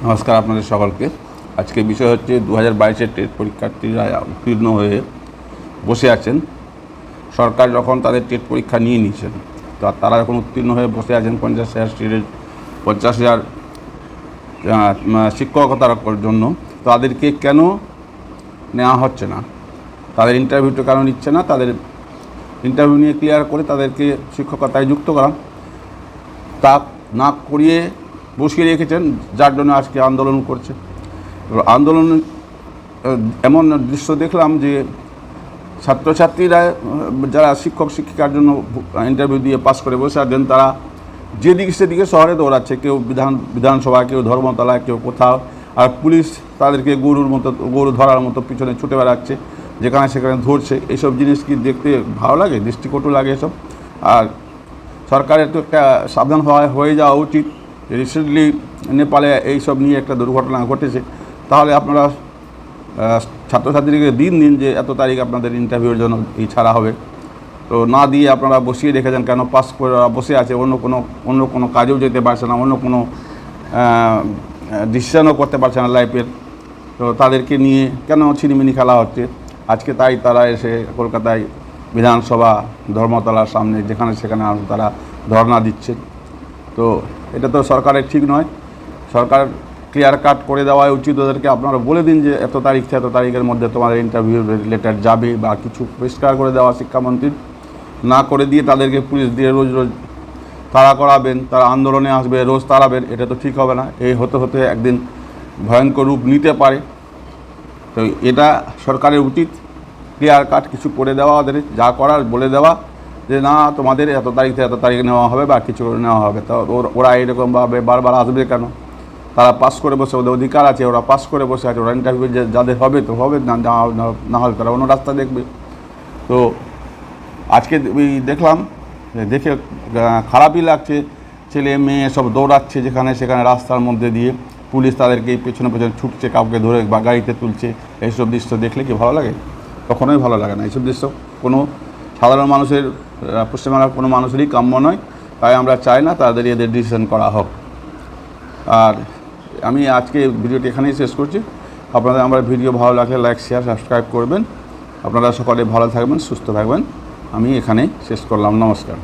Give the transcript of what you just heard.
নমস্কার আপনাদের সকলকে। আজকে বিষয় হচ্ছে 2022-এর টেট পরীক্ষার্থীরা উত্তীর্ণ হয়ে বসে আছেন। সরকার যখন তাদের টেট পরীক্ষা নিয়ে নিয়েছেন, তো তারা যখন উত্তীর্ণ হয়ে বসে আছেন 50,000 স্টুডেন্ট, 50,000 শিক্ষকতার জন্য, তাদেরকে কেন নেওয়া হচ্ছে না? তাদের ইন্টারভিউটা কেন নিচ্ছে না? তাদের ইন্টারভিউ নিয়ে ক্লিয়ার করে তাদেরকে শিক্ষকতায় যুক্ত করা, তা না করিয়ে বসিয়ে রেখেছেন, যার জন্য আজকে আন্দোলন করছে। আন্দোলন এমন দৃশ্য দেখলাম যে ছাত্রছাত্রীরা যারা শিক্ষক শিক্ষিকার জন্য ইন্টারভিউ দিয়ে পাস করে বসে আছেন, তারা যেদিকে সেদিকে শহরে দৌড়াচ্ছে, কেউ বিধানসভা, কেউ ধর্মতলা, কেউ কোথাও, আর পুলিশ তাদেরকে গরু ধরার মতো পিছনে ছুটে বেড়াচ্ছে, যেখানে সেখানে ধরছে। এইসব জিনিস কি দেখতে ভালো লাগে? দৃষ্টিকটু লাগে এসব। আর সরকারের তো একটা সাবধান হয়ে যাওয়া উচিত। রিসেন্টলি নেপালে এইসব নিয়ে একটা দুর্ঘটনা ঘটেছে। তাহলে আপনারা ছাত্রছাত্রীকে দিন যে এত তারিখ আপনাদের ইন্টারভিউর জন্য ছাড়া হবে, তো না দিয়ে আপনারা বসিয়ে রেখেছেন। কেন? পাস করে বসে আছে, অন্য কোনো কাজেও যেতে পারছে না, অন্য কোনো ডিসিশনও করতে পারছে না লাইফের। তো তাদেরকে নিয়ে কেন ছিনিমিনি খেলা হচ্ছে? আজকে তাই তারা এসে কলকাতায় বিধানসভা, ধর্মতলার সামনে যেখানে সেখানে তারা ধর্ণা দিচ্ছে। তো এটা তো সরকারের ঠিক নয়। সরকার ক্লিয়ার কাট করে দেওয়া উচিত ওদেরকে। আপনারা বলে দিন যে এত তারিখ থেকে এত তারিখের মধ্যে তোমাদের ইন্টারভিউ লেটার যাবে, বা কিছু পরিষ্কার করে দেওয়া শিক্ষামন্ত্রীর। না করে দিয়ে তাদেরকে পুলিশ দিয়ে রোজ তাড়া করাবেন, তারা আন্দোলনে আসবে, রোজ তাড়াবেন, এটা তো ঠিক হবে না। এই হতে হতে একদিন ভয়ঙ্কর রূপ নিতে পারে। তো এটা সরকারের উচিত ক্লিয়ার কাট কিছু করে দেওয়া, ওদের যা করার বলে দেওয়া, যে না তোমাদের এত তারিখ থেকে এত তারিখ নেওয়া হবে বা কিছু নেওয়া হবে। তো ওরা এরকমভাবে বারবার আসবে কেন? তারা পাস করে বসে, ওদের অধিকার আছে, ওরা পাস করে বসে আছে। ওরা ইন্টারভিউ যাদের হবে তো হবে, না হলে তারা অন্য রাস্তা দেখবে। তো আজকে দেখলাম, দেখে খারাপই লাগছে। ছেলে মেয়ে সব দৌড়াচ্ছে যেখানে সেখানে রাস্তার মধ্যে দিয়ে, পুলিশ তাদেরকে পেছনে ছুটছে, কাউকে ধরে বা গাড়িতে তুলছে। এইসব দৃশ্য দেখলে কি ভালো লাগে? কখনোই ভালো লাগে না। এইসব দৃশ্য কোনো সাধারণ মানুষের, পশ্চিমবাংলার কোনো মানুষেরই কাম্য নয়। তাই আমরা চাই না তাদের এদের ডিসিশন করা হোক। আর আমি আজকে ভিডিওটি এখানেই শেষ করছি। আপনাদের আমার ভিডিও ভালো লাগলে লাইক, শেয়ার, সাবস্ক্রাইব করবেন। আপনারা সকলে ভালো থাকবেন, সুস্থ থাকবেন। আমি এখানেই শেষ করলাম। নমস্কার।